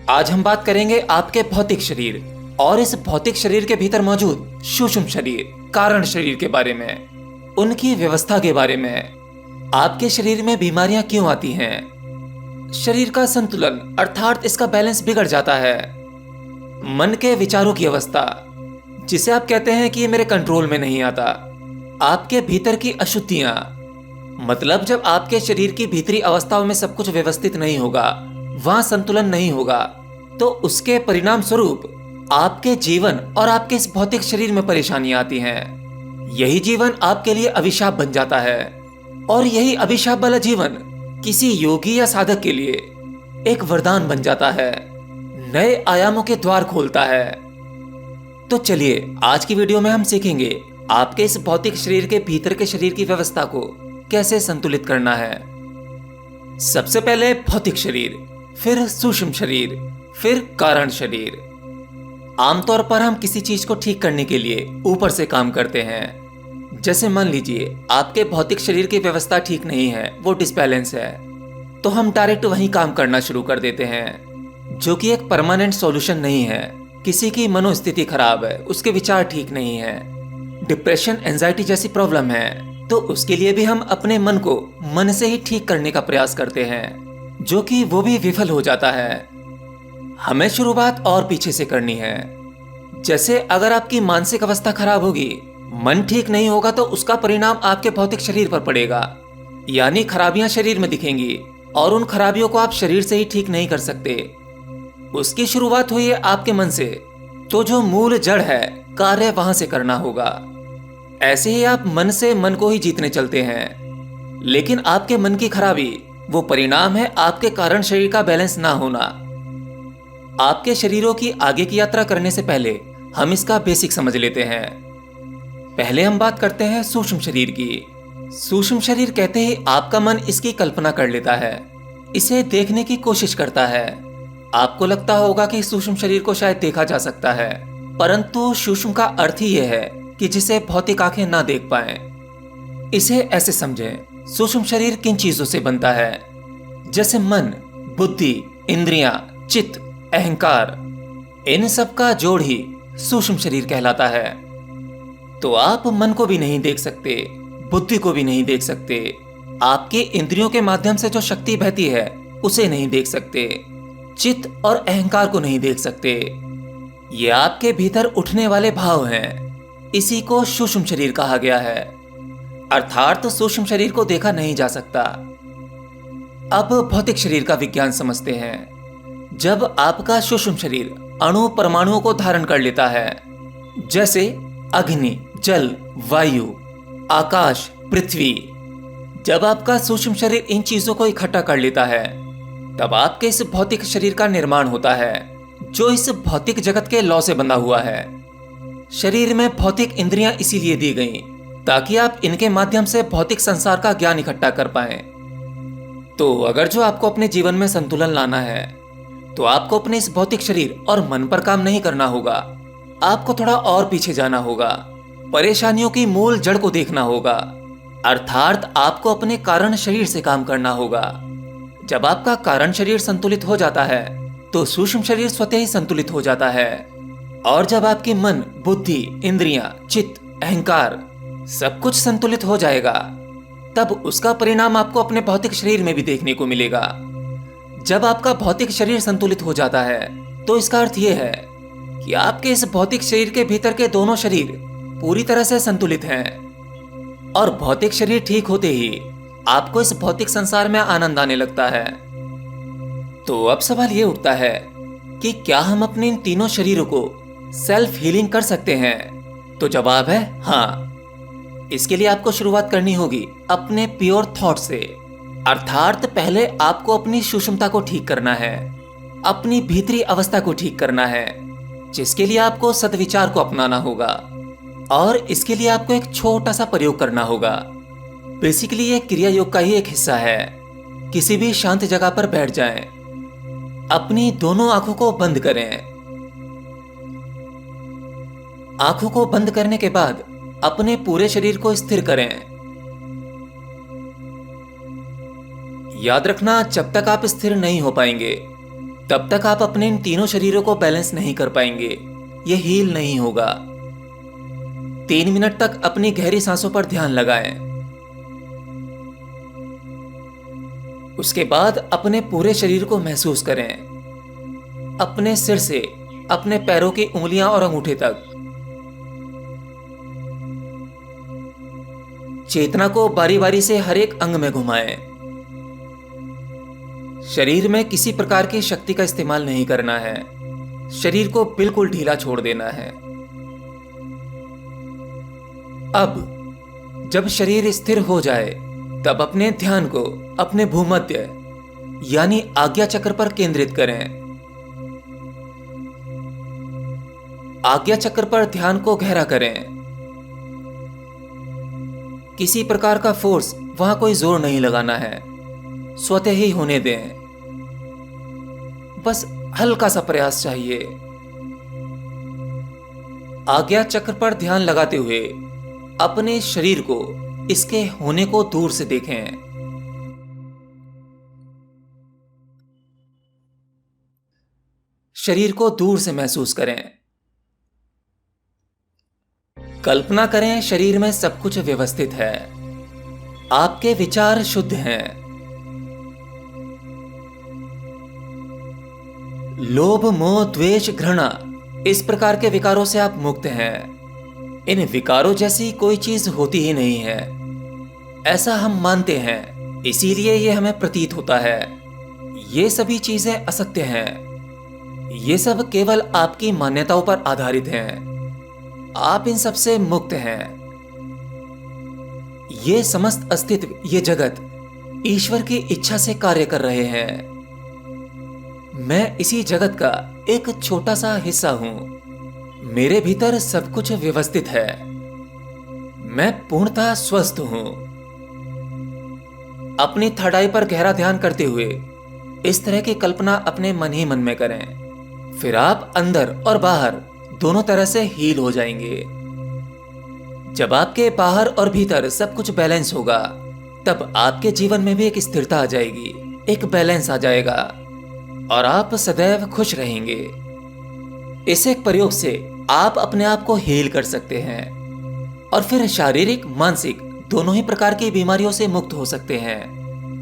आज हम बात करेंगे आपके भौतिक शरीर और इस भौतिक शरीर के भीतर मौजूद सूक्ष्म शरीर, कारण शरीर के बारे में, उनकी व्यवस्था के बारे में। आपके शरीर में बीमारियां क्यों आती हैं? शरीर का संतुलन अर्थात इसका बैलेंस बिगड़ जाता है। मन के विचारों की अवस्था, जिसे आप कहते हैं कि ये मेरे कंट्रोल में नहीं आता। आपके भीतर की अशुद्धियां, मतलब जब आपके शरीर की भीतरी अवस्थाओं में सब कुछ व्यवस्थित नहीं होगा, वहां संतुलन नहीं होगा, तो उसके परिणाम स्वरूप आपके जीवन और आपके इस भौतिक शरीर में परेशानियां आती हैं। यही जीवन आपके लिए अभिशाप बन जाता है और यही अभिशाप वाला जीवन किसी योगी या साधक के लिए एक वरदान बन जाता है, नए आयामों के द्वार खोलता है। तो चलिए आज की वीडियो में हम सीखेंगे आपके इस भौतिक शरीर के भीतर के शरीर की व्यवस्था को कैसे संतुलित करना है। सबसे पहले भौतिक शरीर, फिर सूक्ष्म शरीर, फिर कारण शरीर। आमतौर पर हम किसी चीज को ठीक करने के लिए ऊपर से काम करते हैं। जैसे मान लीजिए आपके भौतिक शरीर की व्यवस्था ठीक नहीं है, वो डिसबैलेंस है, तो हम डायरेक्ट वहीं काम करना शुरू कर देते हैं, जो कि एक परमानेंट सॉल्यूशन नहीं है। किसी की मनोस्थिति खराब है, उसके विचार ठीक नहीं है, डिप्रेशन, एंजाइटी जैसी प्रॉब्लम है, तो उसके लिए भी हम अपने मन को मन से ही ठीक करने का प्रयास करते हैं, जो कि वो भी विफल हो जाता है। हमें शुरुआत और पीछे से करनी है। जैसे अगर आपकी मानसिक अवस्था खराब होगी, मन ठीक नहीं होगा, तो उसका परिणाम आपके भौतिक शरीर पर पड़ेगा, यानी खराबियां शरीर में दिखेंगी और उन खराबियों को आप शरीर से ही ठीक नहीं कर सकते। उसकी शुरुआत हुई है आपके मन से, तो जो मूल जड़ है कार्य वहां से करना होगा। ऐसे ही आप मन से मन को ही जीतने चलते हैं, लेकिन आपके मन की खराबी वो परिणाम है आपके कारण शरीर का बैलेंस ना होना। आपके शरीरों की आगे की यात्रा करने से पहले हम इसका बेसिक समझ लेते हैं। पहले हम बात करते हैं सूक्ष्म शरीर की। सूक्ष्म शरीर कहते ही आपका मन इसकी कल्पना कर लेता है, इसे देखने की कोशिश करता है। आपको लगता होगा कि सूक्ष्म शरीर को शायद देखा जा सकता है, परंतु सूक्ष्म का अर्थ ही यह है कि जिसे भौतिक आंखें ना देख पाएं। इसे ऐसे समझें, सूक्ष्म शरीर किन चीजों से बनता है? जैसे मन, बुद्धि, इंद्रियां, चित्त, अहंकार, इन सब का जोड़ ही सूक्ष्म शरीर कहलाता है। तो आप मन को भी नहीं देख सकते, बुद्धि को भी नहीं देख सकते, आपके इंद्रियों के माध्यम से जो शक्ति बहती है उसे नहीं देख सकते, चित्त और अहंकार को नहीं देख सकते। ये आपके भीतर उठने वाले भाव हैं, इसी को सूक्ष्म शरीर कहा गया है। अर्थात सूक्ष्म शरीर को देखा नहीं जा सकता। अब भौतिक शरीर का विज्ञान समझते हैं। जब आपका सूक्ष्म शरीर अणु परमाणुओं को धारण कर लेता है, जैसे अग्नि, जल, वायु, आकाश, पृथ्वी, जब आपका सूक्ष्म शरीर इन चीजों को इकट्ठा कर लेता है, तब आपके इस भौतिक शरीर का निर्माण होता है, जो इस भौतिक जगत के लौ से बंधा हुआ है। शरीर में भौतिक इंद्रियां इसीलिए दी गई ताकि आप इनके माध्यम से भौतिक संसार का ज्ञान इकट्ठा कर पाएं। तो अगर जो आपको अपने जीवन में संतुलन लाना है, तो आपको अपने इस भौतिक शरीर और मन पर काम नहीं करना होगा। आपको थोड़ा और पीछे जाना होगा, परेशानियों की मूल जड़ को देखना होगा, अर्थात आपको अपने कारण शरीर से काम करना होगा। जब आपका कारण शरीर संतुलित हो जाता है, तो सूक्ष्म शरीर स्वतः ही संतुलित हो जाता है। और जब आपकी मन, बुद्धि, इंद्रियां, चित्त, अहंकार सब कुछ संतुलित हो जाएगा, तब उसका परिणाम आपको अपने भौतिक शरीर में भी देखने को मिलेगा। जब आपका भौतिक शरीर संतुलित हो जाता है, तो इसका अर्थ यह है कि आपके इस भौतिक शरीर के भीतर के दोनों शरीर पूरी तरह से संतुलित हैं। और भौतिक शरीर ठीक होते ही आपको इस भौतिक संसार में आनंद आने लगता है। तो अब सवाल ये उठता है कि क्या हम अपने इन तीनों शरीरों को सेल्फ हीलिंग कर सकते हैं? तो जवाब है हाँ। इसके लिए आपको शुरुआत करनी होगी अपने प्योर थॉट से, अर्थात पहले आपको अपनी सूक्ष्मता को ठीक करना है, अपनी भीतरी अवस्था को ठीक करना है, जिसके लिए आपको सद्विचार को अपनाना होगा। और इसके लिए आपको एक छोटा सा प्रयोग करना होगा। बेसिकली ये क्रिया योग का ही एक हिस्सा है। किसी भी शांत जगह पर बैठ जाएं, अपनी दोनों आंखों को बंद करें। आंखों को बंद करने के बाद अपने पूरे शरीर को स्थिर करें। याद रखना, जब तक आप स्थिर नहीं हो पाएंगे तब तक आप अपने इन तीनों शरीरों को बैलेंस नहीं कर पाएंगे, ये हील नहीं होगा। 3 मिनट तक अपनी गहरी सांसों पर ध्यान लगाएं। उसके बाद अपने पूरे शरीर को महसूस करें, अपने सिर से अपने पैरों की उंगलियां और अंगूठे तक। चेतना को बारी बारी से हर एक अंग में घुमाएं। शरीर में किसी प्रकार की शक्ति का इस्तेमाल नहीं करना है, शरीर को बिल्कुल ढीला छोड़ देना है। अब जब शरीर स्थिर हो जाए तब अपने ध्यान को अपने भूमध्य यानी आज्ञा चक्र पर केंद्रित करें। आज्ञा चक्र पर ध्यान को गहरा करें। किसी प्रकार का फोर्स वहां कोई जोर नहीं लगाना है, स्वतः ही होने दें। बस हल्का सा प्रयास चाहिए। आज्ञा चक्र पर ध्यान लगाते हुए अपने शरीर को इसके होने को दूर से देखें। शरीर को दूर से महसूस करें। कल्पना करें शरीर में सब कुछ व्यवस्थित है, आपके विचार शुद्ध हैं। लोभ, मोह, द्वेष, घृणा इस प्रकार के विकारों से आप मुक्त हैं। इन विकारों जैसी कोई चीज होती ही नहीं है, ऐसा हम मानते हैं, इसीलिए ये हमें प्रतीत होता है। ये सभी चीजें असत्य हैं। ये सब केवल आपकी मान्यताओं पर आधारित हैं। आप इन सब से मुक्त हैं। ये समस्त अस्तित्व, ये जगत ईश्वर की इच्छा से कार्य कर रहे हैं। मैं इसी जगत का एक छोटा सा हिस्सा हूं। मेरे भीतर सब कुछ व्यवस्थित है। मैं पूर्णतः स्वस्थ हूं। अपनी थर्ड आई पर गहरा ध्यान करते हुए इस तरह की कल्पना अपने मन ही मन में करें। फिर आप अंदर और बाहर दोनों तरह से हील हो जाएंगे। जब आपके बाहर और भीतर सब कुछ बैलेंस होगा, तब आपके जीवन में भी एक स्थिरता आ जाएगी, एक बैलेंस आ जाएगा और आप सदैव खुश रहेंगे। इस एक प्रयोग से आप अपने आप को हील कर सकते हैं और फिर शारीरिक, मानसिक दोनों ही प्रकार की बीमारियों से मुक्त हो सकते हैं।